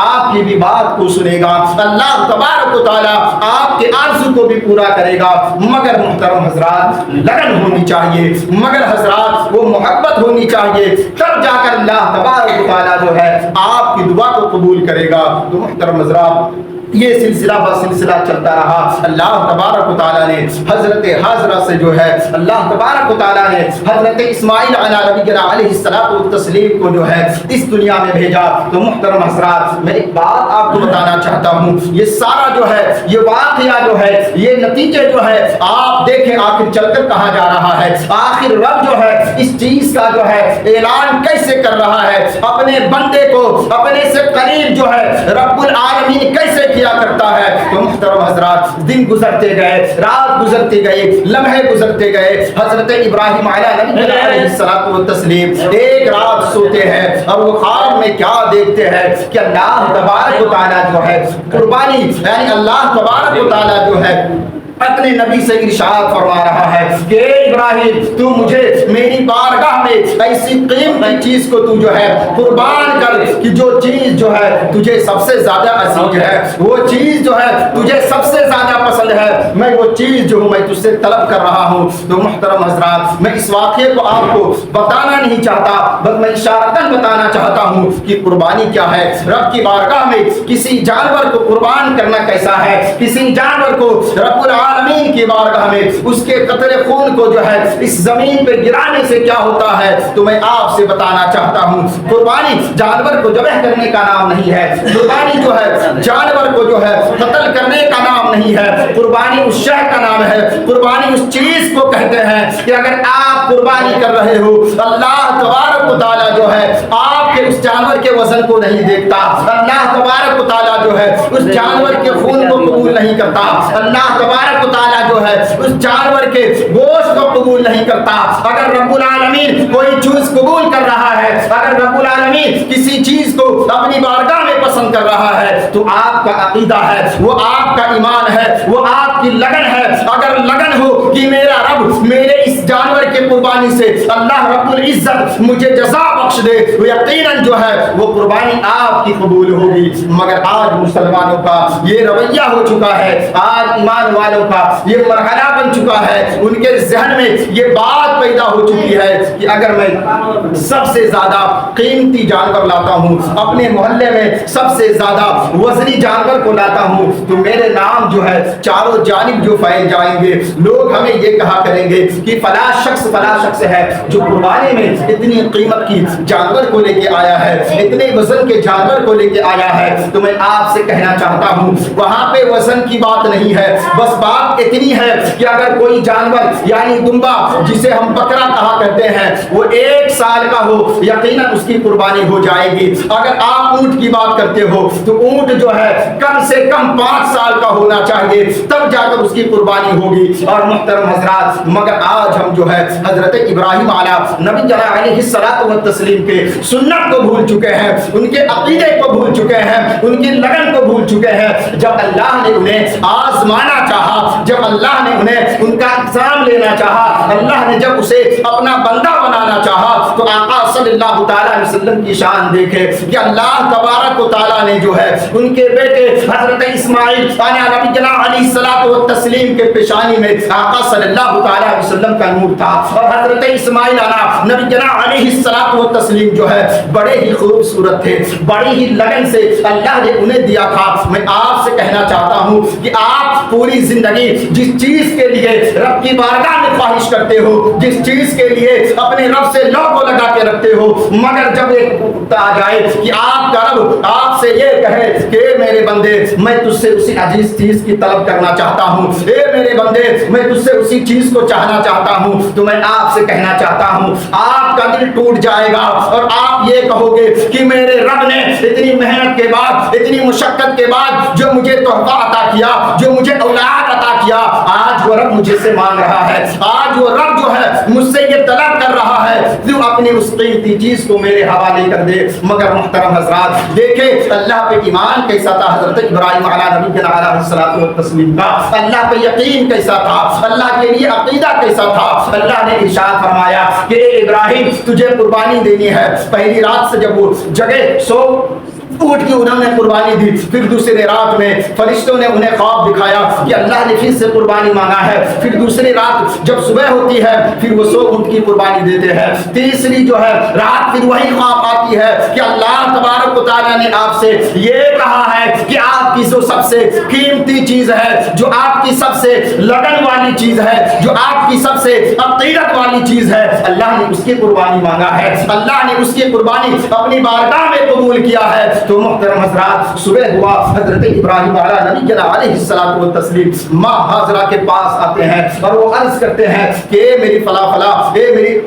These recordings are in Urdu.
آپ کی بھی بات کو سنے گا، اللہ تبارک و تعالیٰ آپ کے آرزو کو بھی پورا کرے گا۔ مگر محترم حضرات لگن ہونی چاہیے، مگر حضرات وہ محبت ہونی چاہیے، تب جا کر اللہ تبارک و تعالیٰ جو ہے آپ کی دعا کو قبول کرے گا۔ تو محترم حضرات یہ سلسلہ بسلسلہ چلتا رہا۔ اللہ تبارک و تعالیٰ نے حضرت حاضرہ سے جو ہے اللہ تبارک و تعالیٰ نے حضرت اسماعیل علیہ السلام کو جو ہے اس دنیا میں بھیجا۔ تو محترم حضرات میں ایک بات آپ کو بتانا چاہتا ہوں، یہ سارا جو ہے یہ واقعہ جو ہے یہ نتیجے جو ہے آپ دیکھیں آخر چل کر کہاں جا رہا ہے، آخر رب جو ہے اس چیز کا جو ہے اعلان کیسے کر رہا ہے، اپنے بندے کو اپنے سے قریب جو ہے رب العالمین کیسے کیا کرتا ہے۔ تو محترم حضرات دن گزرتے گئے، رات گزرتے گئے، لمحے گزرتے گئے، حضرت ابراہیم علیہ السلام ایک رات سوتے ہیں اور وہ خواب میں کیا دیکھتے ہیں کہ اللہ تبارک و تعالیٰ جو ہے قربانی یعنی اللہ تبارک و تعالیٰ جو ہے اپنے نبی سے ارشاد فرما رہا ہے کہ ابراہیم تو مجھے میری بارگاہ میں ایسی قیمتی چیز کو تو جو ہے قربان کر کہ جو چیز جو ہے تجھے سب سے زیادہ عزیز ہے، وہ چیز جو ہے تجھے سب سے زیادہ پسند ہے، میں وہ چیز جو ہوں میں تجھ سے طلب کر رہا ہوں۔ تو محترم حضرات میں اس واقعے کو آپ کو بتانا نہیں چاہتا، بس میں اشارتاً بتانا چاہتا ہوں کہ قربانی کیا ہے۔ رب کی بارگاہ میں کسی جانور کو قربان کرنا کیسا ہے، کسی جانور کو رب العالمین کی بارگاہ میں اس کے قطرے خون کو جو ہے اس زمین پہ گرانے سے کیا ہوتا ہے، تو میں آپ سے بتانا چاہتا ہوں قربانی جانور کو ذبح کرنے کا نام نہیں ہے، قربانی جو ہے جانور کو جو ہے قتل کرنے کا نام نہیں ہے، قربانی اس شے کا نام ہے، قربانی اس چیز کو کہتے ہیں کہ اگر آپ قربانی کر رہے ہو اللہ تبارک و تعالیٰ جو ہے آپ کے اس جانور کے وزن کو نہیں دیکھتا، اللہ تبارک و تعالیٰ جو ہے اس جانور کے خون کو قبول نہیں کرتا، اللہ تبارک و تعالیٰ جو ہے اس جانور کے گوشت کو قبول نہیں کرتا۔ اگر رب العالمین کوئی چیز قبول کر رہا ہے، اگر رب العالمین کسی چیز کو اپنی بارگاہ میں پسند کر رہا ہے تو آپ کا عقیدہ ہے، وہ آپ کا ایمان ہے، وہ آپ کی لگن ہے۔ اگر لگن ہو کہ میرا رب میرے اس جانور کے قربانی سے اللہ رب العزت مجھے جزا بخش دے، وہ یقیناً جو ہے وہ قربانی آپ کی قبول ہوگی۔ مگر آج مسلمانوں کا یہ رویہ ہو چکا ہے، آج ایمان والوں کا یہ مرحلہ بن چکا ہے، ان کے ذہن میں یہ بات پیدا ہو چکی ہے کہ اگر میں سب سے زیادہ قیمتی جانور لاتا ہوں، اپنے محلے میں سب سے زیادہ وزنی جانور کو لاتا ہوں تو میرے نام جو ہے چاروں جانب جو پھیل جائیں گے، لوگ ہمیں یہ کہا کریں گے کہ فلاں شخص ہے جو قربانی میں اتنی قیمت کی جانور کو لے کے آیا ہے، اتنے وزن کے جانور کو لے کے آیا ہے۔ تو میں آپ سے کہنا چاہتا ہوں وہاں پہ وزن کی بات نہیں ہے، بس بات اتنی ہے کہ اگر کوئی جانور یعنی دمبا جسے ہم بکرا کہا کرتے ہیں وہ 1 سال کا ہو یقیناً اس کی قربانی ہو جائے گی۔ اگر آپ اونٹ کی بات کرتے ہو تو اونٹ جو ہے کم سے کم 5 سال کا ہونا چاہیے تب جا کر اس کی قربانی ہوگی۔ اور محترم حضرات مگر آج ہم جو ہے حضرت ابراہیم نبی علیہ السلام کے سنت کو بھول چکے ہیں، ان کے عقیدے کو بھول چکے ہیں، ان کی لگن کو بھول چکے ہیں۔ جب اللہ نے انہیں آزمانا چاہا، جب اللہ نے انہیں ان کا اگزام لینا چاہا، اللہ نے جب اسے اپنا بندہ بنانا چاہا تو آقا صلی اللہ تعالیٰ علیہ وسلم کی شان دیکھے کہ اللہ تبارک و تعالیٰ نے جو ہے ان کے بیٹے حضرت اسماعیل نبی علیہ السلام کے پیشانی میں آقا صلی اللہ تعالیٰ علیہ وسلم کا نور تھا، اور حضرت اسماعیل نبی علیہ السلام جو ہے بڑے ہی خوبصورت تھے، بڑی ہی لگن سے اللہ نے انہیں دیا تھا۔ میں آپ سے کہنا چاہتا ہوں کہ آپ پوری زندگی جس چیز کے لیے رب کی بارگاہ میں خواہش کرتے ہو، جس چیز کے لیے اپنے رب سے لو کو لگا کے رکھتے ہو، مگر جب ایک وقت آ جائے کہ آپ کا رب آپ سے یہ کہے کہ میرے بندے میں تجھ سے اسی عزیز چیز کی طلب کرنا چاہتا ہوں، اے میرے بندے میں تجھ سے اسی چیز کو چاہنا چاہتا ہوں، تو میں آپ سے کہنا چاہتا ہوں آپ کا دل ٹوٹ جائے گا اور آپ یہ کہو گے کہ میرے رب نے اتنی محنت کے بعد اتنی مشقت کے بعد جو مجھے تحفہ عطا کیا، جو مجھے اولاد عطا کیا، آج وہ رب مجھے سے مانگ رہا ہے، آج وہ رب جو ہے مجھ سے یہ طلب کر رہا ہے تو اپنی اس قیمتی چیز کو میرے حوالے کر دے۔ مگر محترم حضرات دیکھیں اللہ پہ ایمان کیسا تھا حضرت ابراہیم علیہ نبی علیہ الصلوۃ والتسلیم کا، اللہ پہ یقین کیسا تھا، اللہ کے لیے عقیدہ کیسا تھا۔ اللہ نے ارشاد فرمایا کہ اے ابراہیم تجھے قربانی دینی ہے، پہلی رات سے جب وہ جگے سو اٹھ کے انہوں نے قربانی دی، پھر دوسری رات میں فرشتوں نے انہیں خواب دکھایا کہ اللہ نے پھر سے قربانی مانگا ہے، پھر دوسری رات جب صبح ہوتی ہے پھر وہ سو اٹھ کی قربانی دیتے ہیں، تیسری جو ہے رات پھر وہی خواب آتی ہے کہ اللہ تبارک و تعالیٰ نے آپ سے یہ کہا ہے کہ آپ کی جو سب سے قیمتی چیز ہے، جو آپ کی سب سے لگن والی چیز ہے، جو آپ کی سب سے عقیدت والی چیز ہے، اللہ نے اس کی قربانی مانگا ہے، اللہ نے اس کی قربانی اپنی بارگاہ میں قبول کیا ہے۔ تو محترم حضرات صبح ہوا، حضرت ابراہیم علیہ نبی علیہ الصلوۃ والتسلیم ماں حاضرہ کے پاس آتے ہیں اور وہ عرض کرتے ہیں کہ اے میری فلاں فلاں، اے میری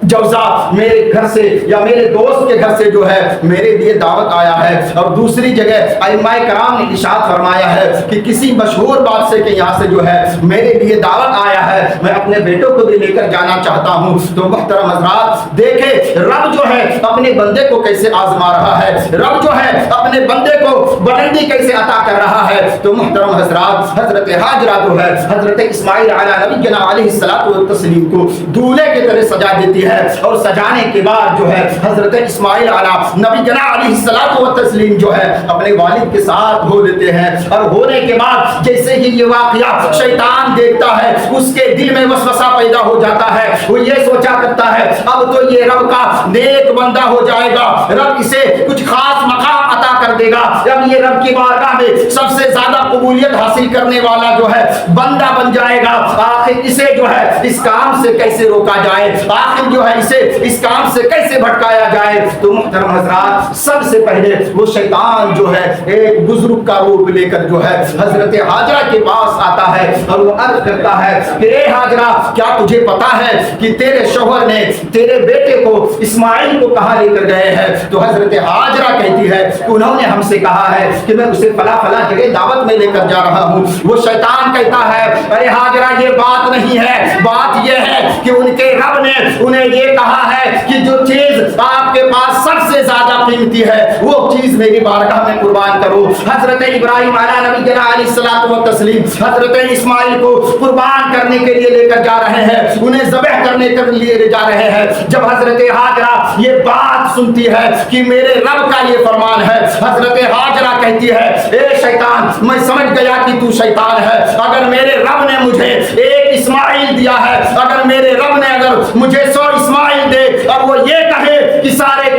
جوزا، میرے گھر سے یا میرے دوست کے گھر سے جو ہے میرے لیے دعوت آیا ہے۔ اور دوسری جگہ ائمہ کرام نے ارشاد فرمایا ہے کہ کسی مشہور بات سے کہ یہاں سے جو ہے میرے لیے دعوت آیا ہے، میں اپنے بیٹوں کو بھی لے کر جانا چاہتا ہوں۔ تو محترم حضرات دیکھیں رب جو ہے اپنے بندے کو کیسے آزما رہا ہے، رب جو ہے اپنے بندے کو بلندی کیسے عطا کر رہا ہے۔ تو محترم حضرات حضرت ہاجرہ جو ہے حضرت اسماعیل علیہ نبی علیہ الصلوۃ والتسلیم کو دولہے کی طرح سجا دیتی ہے، اور سجانے کے بعد جو ہے حضرت اسماعیل علیہ نبی علیہ الصلوۃ والتسلیم جو ہے اپنے والد کے ساتھ ہو لیتے ہیں، اور ہونے کے بعد جیسے ہی یہ واقعہ شیطان دیکھتا ہے اس کے دل میں وسوسہ پیدا ہو جاتا ہے، وہ یہ سوچا کرتا ہے اب تو یہ رب کا نیک بندہ ہو جائے گا، رب اسے کچھ خاص مقام عطا کر دے گا، اب یہ رب کی بارگاہ میں سب سے زیادہ قبولیت حاصل کرنے والا جو ہے بندہ بن جائے گا۔ آخر اسے جو ہے اس کام سے کیسے روکا جائے، آخر جو ہے اسے اس کام سے کیسے بھٹکایا جائے۔ تو محترم حضرات سب سے پہلے وہ شیطان جو ہے ایک بزرگ کا روپ لے کر جو ہے حضرت ہاجرہ کے پاس آتا ہے اور وہ عرض کرتا ہے کہ اے ہاجرہ کیا تجھے پتا ہے کہ تیرے شوہر نے تیرے بیٹے کو اسماعیل کو کہاں لے کر گئے ہیں؟ تو حضرت ہاجرہ کہتی ہے کہ انہوں نے ہم سے کہا ہے کہ میں اسے فلاں فلاں جگہ دعوت میں لے کر جا رہا ہوں۔ وہ شیطان کہتا ہے ارے ہاجرہ یہ بات نہیں ہے، بات یہ ہے کہ ان کے رب نے انہیں یہ کہا ہے کہ جو چیز آپ کے پاس سب سے زیادہ قیمتی ہے وہ چیز میری بارگاہ میں قربان کرو۔ حضرت ابراہیم علیہ نبی علیہ الصلوۃ والتسلیم حضرت اسماعیل کو قربان کرنے کے لیے لے کر جا رہے ہیں، انہیں ذبح کرنے کے لیے لے جا رہے ہیں۔ جب حضرت ہاجرہ یہ بات سنتی ہے کہ میرے رب کا یہ فرمان ہے، حضرت ہاجرہ کہتی ہے اے شیطان میں سمجھ گیا کہ تو شیطان ہے، اگر میرے رب نے مجھے ایک اسماعیل دیا ہے، اگر میرے رب نے اگر مجھے 100 اسماعیل دے اور وہ یہ کہے کہ سارے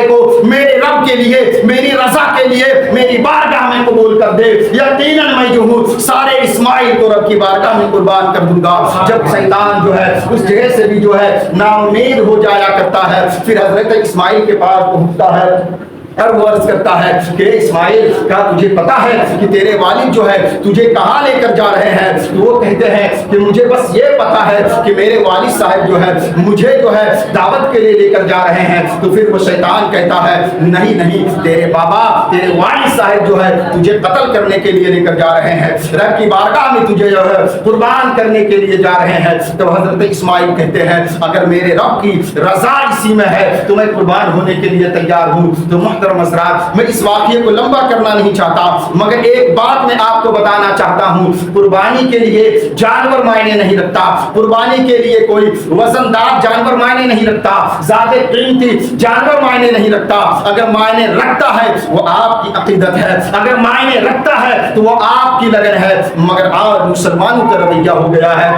کو میرے رب کے لیے میری رضا کے لیے میری بارگاہ میں قبول کر دے، یقیناً میں جو ہوں سارے اسماعیل کو رب کی بارگاہ میں قربان کر دوں گا۔ جب شیطان جو ہے اس جگہ سے بھی جو ہے نا امید ہو جایا کرتا ہے پھر حضرت اسماعیل کے پاس پہنچتا ہے اور وہ عرض کرتا ہے کہ اسماعیل کیا تجھے پتا ہے کہ تیرے والد جو ہے تجھے کہاں لے کر جا رہے ہیں؟ تو وہ کہتے ہیں کہ مجھے بس یہ پتا ہے کہ میرے والد صاحب جو ہے مجھے جو ہے دعوت کے لیے لے کر جا رہے ہیں۔ تو پھر وہ شیطان کہتا ہے نہیں تیرے بابا تیرے والد صاحب جو ہے تجھے قتل کرنے کے لیے لے کر جا رہے ہیں، رب کی بارگاہ میں تجھے جو ہے قربان کرنے کے لیے جا رہے ہیں۔ تو حضرت اسماعیل کہتے ہیں اگر میرے رب کی رضا اسی میں ہے تو میں قربان ہونے کے لیے تیار ہوں۔ تو حضرات میں اس واقعے کو لمبا کرنا نہیں چاہتا مگر ایک بات میں آپ کو بتانا چاہتا ہوں، قربانی کے لیے جانور معنی نہیں رکھتا، قربانی کے لیے کوئی وزندار جانور معنی نہیں رکھتا، زیادہ قیمتی جانور معنی نہیں رکھتا۔ اگر معنی رکھتا ہے وہ آپ کی عقیدت ہے، اگر معنی رکھتا ہے تو وہ آپ کی لگن ہے۔ مگر آج مسلمانوں کا رویہ ہو گیا ہے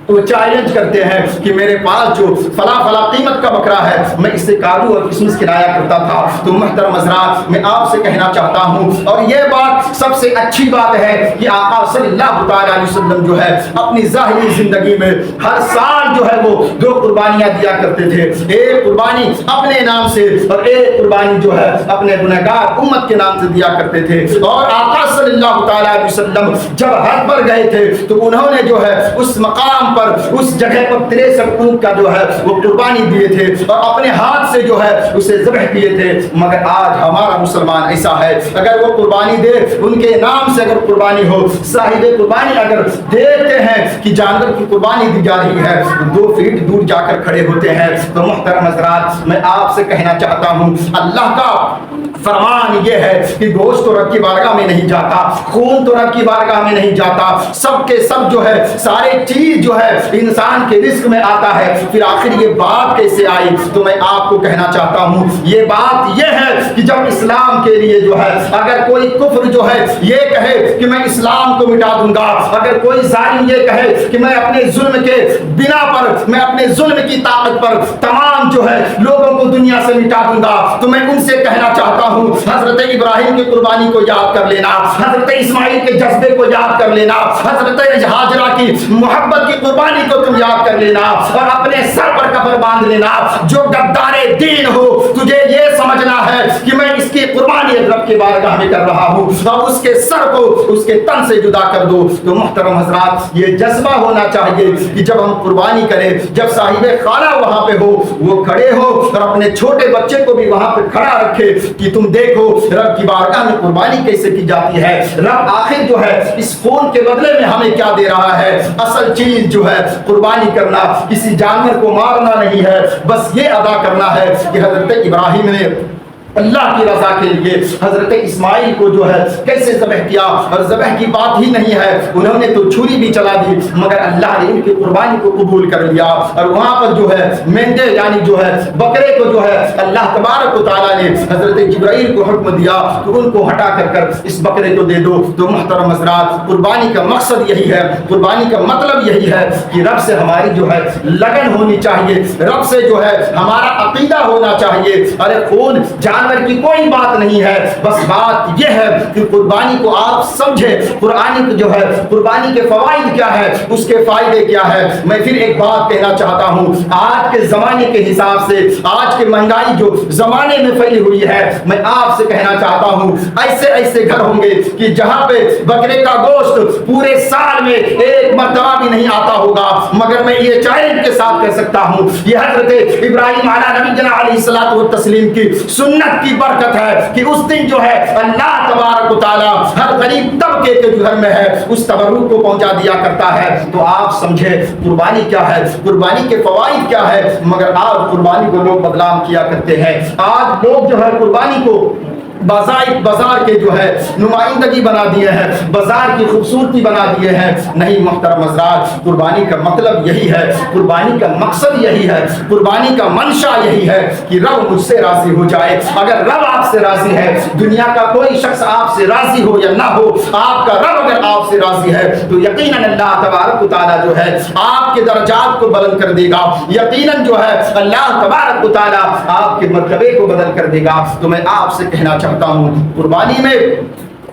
تو چیلنج کرتے ہیں کہ میرے پاس جو فلاں قیمت کا بکرا ہے میں اس سے کاجو اور کشمش کھلایا کرتا تھا۔ تو محترم حضرات میں آپ سے کہنا چاہتا ہوں اور یہ بات سب سے اچھی بات ہے کہ آقا صلی اللہ تعالی علیہ وسلم جو ہے اپنی ظاہری زندگی میں ہر سال جو ہے وہ 2 قربانیاں دیا کرتے تھے، ایک قربانی اپنے نام سے اور ایک قربانی جو ہے اپنے گنہگار امت کے نام سے دیا کرتے تھے۔ اور آقا صلی اللہ تعالی علیہ وسلم جب حج پر گئے تھے تو انہوں نے جو ہے اس مقام مقام پر اس جگہ پر 63 اونٹ کا جو ہے وہ قربانی دیے تھے اور اپنے ہاتھ سے جو ہے اسے ذبح کیے تھے. مگر آج ہمارا مسلمان ایسا ہے, اگر وہ قربانی دے, ان کے نام سے اگر قربانی ہو, صاحب قربانی اگر دیکھتے ہیں کہ جانور کی قربانی دی جا رہی ہے, 2 فیٹ دور جا کر کھڑے ہوتے ہیں. تو محترم حضرات, میں آپ سے کہنا چاہتا ہوں, اللہ کا فرمان یہ ہے کہ گوشت تو رب کی بارگاہ میں نہیں جاتا, خون تو رب کی بارگاہ میں نہیں جاتا, سب کے سب جو ہے سارے چیز جو ہے انسان کے رزق میں آتا ہے. پھر آخر یہ بات کیسے آئی؟ تو میں آپ کو کہنا چاہتا ہوں, یہ بات یہ ہے کہ جب اسلام کے لیے جو ہے اگر کوئی کفر جو ہے یہ کہے کہ میں اسلام کو مٹا دوں گا, اگر کوئی ظالم یہ کہے کہ میں اپنے ظلم کے بنا پر, میں اپنے ظلم کی طاقت پر تمام جو ہے لوگوں کو دنیا سے مٹا دوں گا, تو میں ان سے کہنا چاہتا ہوں حضرت ابراہیم کی قربانی کو یاد کر لینا, حضرت اسماعیل کے جذبے کو یاد کر لینا, حضرت ہاجرہ کی محبت کی قربانی کو تم یاد کر لینا اور اپنے سر پر کفن باندھ لینا. جو غدار دین ہو, تجھے یہ سمجھنا ہے کہ میں اس کی قربانی رب کی بارگاہ میں کر رہا ہوں, اور اس کے سر کو اس کے تن سے جدا کر دو. تو محترم حضرات, یہ جذبہ ہونا چاہیے کہ جب ہم قربانی کریں, جب صاحب خانہ وہاں پہ ہو, وہ کھڑے ہو اور اپنے چھوٹے بچے کو بھی وہاں پہ کھڑا رکھے کہ تم دیکھو رب کی بارگاہ میں قربانی کیسے کی جاتی ہے. رب آخر جو ہے اس خون کے بدلے میں ہمیں کیا دے رہا ہے؟ اصل چیز جو ہے قربانی کرنا, کسی جانور کو مارنا نہیں ہے, بس یہ ادا کرنا ہے کہ حضرت ابراہیم نے اللہ کی رضا کے لیے حضرت اسماعیل کو جو ہے کیسے ذبح کیا. اور ذبح کی بات ہی نہیں ہے, انہوں نے تو چھری بھی چلا دی, مگر اللہ نے ان کی قربانی کو قبول کر لیا. اور وہاں پر جو ہے مینڈے یعنی جو ہے بکرے کو جو ہے اللہ تبارک و تعالیٰ نے حضرت جبرائیل کو حکم دیا کہ ان کو ہٹا کر اس بکرے کو دے دو. تو محترم حضرات, قربانی کا مقصد یہی ہے, قربانی کا مطلب یہی ہے کہ رب سے ہماری جو ہے لگن ہونی چاہیے, رب سے جو ہے ہمارا عقیدہ ہونا چاہیے. ارے خون جانور کی کوئی بات نہیں ہے, بس بات یہ ہے کہ قربانی کو آپ سمجھے, قرآن جو ہے قربانی کے فوائد کیا ہے, اس کے فائدے کیا ہے. میں پھر ایک بات کہنا چاہتا ہوں, آج کے زمانے کے حساب سے, آج کی مہنگائی جو زمانے میں پھیلی ہوئی ہے, میں آپ سے کہنا چاہتا ہوں ایسے ایسے گھر ہوں گے کہ جہاں پہ بکرے کا گوشت پورے سال میں ایک مرتبہ بھی نہیں آتا ہوگا. مگر میں یہ چیلنج کے ساتھ کہہ سکتا ہوں, یہ حضرت ابراہیم علیہ الصلوۃ والتسلیم کی سنت کی برکت ہے کہ اس دن جو ہے اللہ تبارک و تعالیٰ ہر غریب طبقے کے جو گھر میں ہے اس تبرک کو پہنچا دیا کرتا ہے. تو آپ سمجھے قربانی کیا ہے, قربانی کے فوائد کیا ہے. مگر آج قربانی کو لوگ بدنام کیا کرتے ہیں. آج لوگ جو ہے قربانی کو بازار کے جو ہے نمائندگی بنا دیے ہیں, بازار کی خوبصورتی بنا دیے ہیں. نہیں محترم حضرات, قربانی کا مطلب یہی ہے, قربانی کا مقصد یہی ہے, قربانی کا منشا یہی ہے کہ رب مجھ سے راضی ہو جائے. اگر رب آپ سے راضی ہے, دنیا کا کوئی شخص آپ سے راضی ہو یا نہ ہو, آپ کا رب اگر آپ سے راضی ہے تو یقیناً اللہ تبارک و تعالیٰ جو ہے آپ کے درجات کو بلند کر دے گا. یقیناً جو ہے اللہ تبارک و تعالیٰ آپ کے مرتبے کو بدل کر دے گا. تو میں آپ سے کہنا چاہتا ہوں, قربانی میں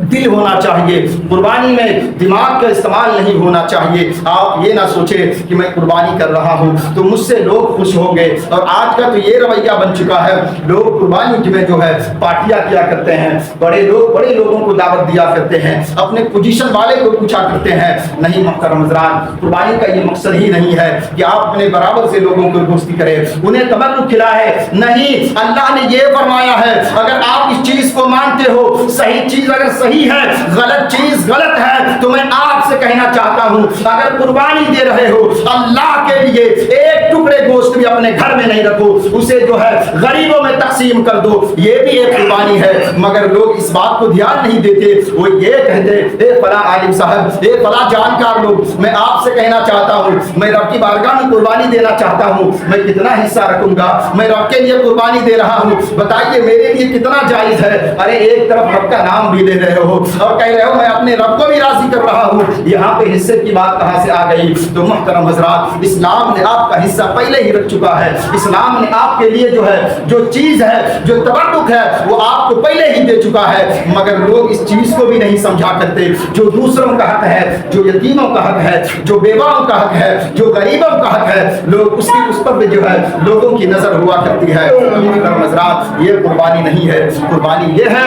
دل ہونا چاہیے, قربانی میں دماغ کا استعمال نہیں ہونا چاہیے. آپ یہ نہ سوچیں کہ میں قربانی کر رہا ہوں تو مجھ سے لوگ خوش ہوں گے. اور آج کا تو یہ رویہ بن چکا ہے, لوگ قربانی میں جو ہے پارٹیاں کیا کرتے ہیں, بڑے لوگوں کو دعوت دیا کرتے ہیں, اپنے پوزیشن والے کو پوچھا کرتے ہیں. نہیں محترم حضرات, قربانی کا یہ مقصد ہی نہیں ہے کہ آپ اپنے برابر سے لوگوں کو دوستی کریں, انہیں تبرک کھلائے. نہیں, اللہ نے یہ فرمایا ہے اگر آپ اس چیز کو مانتے ہو, صحیح چیز اگر صحیح ہے, غلط چیز غلط ہے, تو میں آپ سے کہنا چاہتا ہوں اگر قربانی دے رہے ہو اللہ کے لیے ایک ٹکڑے گوشت بھی اپنے گھر میں نہیں رکھو, اسے جو ہے غریبوں میں تقسیم کر دو, یہ بھی ایک قربانی ہے. مگر لوگ اس بات کو دھیان نہیں دیتے, وہ یہ کہتے اے فلاں عالم صاحب, اے فلاں جانکار لوگ, میں آپ سے کہنا چاہتا ہوں میں رب کی بارگاہ میں قربانی دینا چاہتا ہوں, میں کتنا حصہ رکھوں گا, میں رب کے لیے قربانی دے رہا ہوں, بتائیے میرے لیے کتنا جائز ہے. ارے ایک طرف رب کا نام بھی لے رہے ہو اور کہہ رہے ہو میں اپنے رب کو بھی راضی کر رہا ہوں, یہاں پہ حصے کی بات کہاں سے آ گئی؟ تو محترم حضرات, اسلام نے آپ کا حصہ پہلے ہی رکھ چکا ہے. اسلام نے آپ کے لیے جو ہے جو چیز ہے, جو تبرک ہے, وہ آپ کو پہلے ہی دے چکا ہے. مگر لوگ اس چیز کو بھی نہیں سمجھا کرتے, جو دوسروں کا حق ہے, جو یتیموں کا حق ہے, جو بیواؤں کا حق ہے, جو غریبوں کا حق ہے, لوگ اس پر جو ہے لوگوں کی نظر ہوا کرتی ہے. محترم حضرات, یہ قربانی نہیں ہے. قربانی یہ ہے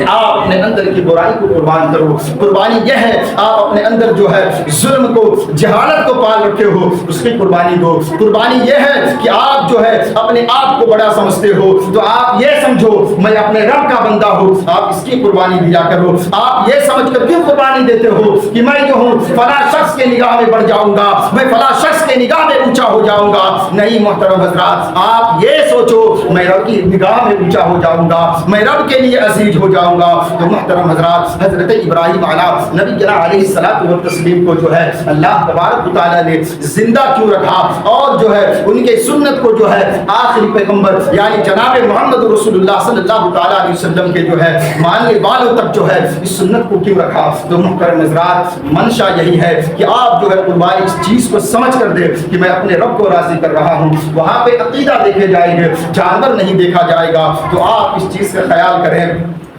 آپ اپنے اندر کی برائی کو قربان کرو. قربانی یہ ہے آپ اپنے اندر جو ہے ظلم کو جہالت کو پال رکھے ہو اس کی قربانی دو. قربانی یہ ہے کہ آپ جو ہے اپنے آپ کو بڑا سمجھتے ہو تو آپ یہ سمجھو میں اپنے رب کا بندہ ہوں, آپ اس کی قربانی دیا کرو. آپ یہ سمجھ کر کیوں قربانی دیتے ہو کہ میں جو ہوں فلاں شخص کے نگاہ میں بڑھ جاؤں گا, میں فلاں شخص کے نگاہ میں اونچا ہو جاؤں گا. نہیں محترم حضرات, آپ یہ سوچو میں رب کی نگاہ میں اونچا ہو جاؤں گا, میں رب کے لیے عزیز ہو جاؤں گا. تو محترم حضرات حضرت ابراہیم علیہ نبی علیہ الصلوۃ والتسلیم کو جو ہے اللہ تبارک و تعالیٰ نے زندہ کیوں رکھا اور جو ہے ان کے سنت کو جو ہے آخری پیغمبر یعنی جناب محمد رسول اللہ صلی اللہ تعالیٰ علیہ وسلم کے جو ہے ماننے والوں تک جو ہے اس سنت کو کیوں رکھا. تو محترم حضرات منشا یہی ہے کہ آپ جو ہے قربانی اس چیز کو سمجھ کر دے کہ میں اپنے رب کو راضی کر رہا ہوں. وہاں پہ عقیدہ دیکھے جائیں گے, جانور نہیں دیکھا جائے گا. تو آپ اس چیز کا خیال کریں,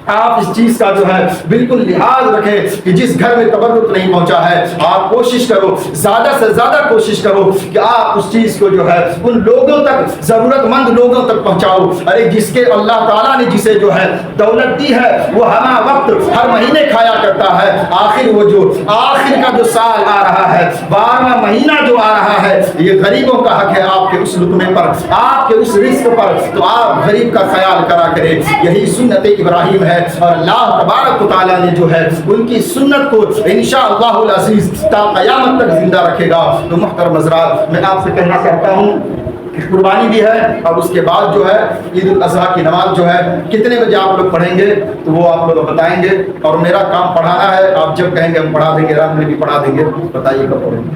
آپ اس چیز کا جو ہے بالکل لحاظ رکھیں کہ جس گھر میں تبرک نہیں پہنچا ہے آپ کوشش کرو, زیادہ سے زیادہ کوشش کرو کہ آپ اس چیز کو جو ہے ان لوگوں تک, ضرورت مند لوگوں تک پہنچاؤ. ارے جس کے اللہ تعالیٰ نے جسے جو ہے دولت دی ہے وہ ہمہ وقت ہر مہینے کھایا کرتا ہے, آخر وہ جو آخر کا جو سال آ رہا ہے 12واں مہینہ جو آ رہا ہے یہ غریبوں کا حق ہے آپ کے اس لقمے پر, آپ کے اس رزق پر. تو آپ غریب کا خیال کرا کریں. یہی سنت ابراہیم ہے اور اللہ تبارک و تعالیٰ نے جو ہے ان کی سنت کو انشاءاللہ العزیز تا قیامت تک زندہ رکھے گا. تو محترم حضرات میں آپ سے کہنا چاہتا ہوں قربانی بھی ہے اور اس کے بعد جو ہے عید الاضحیٰ کی نماز جو ہے کتنے بجے آپ لوگ پڑھیں گے تو وہ آپ لوگ بتائیں گے, اور میرا کام پڑھانا ہے. آپ جب کہیں گے ہم پڑھا دیں گے, رات میں بھی پڑھا دیں گے. بتائیے کب پڑھیں گے.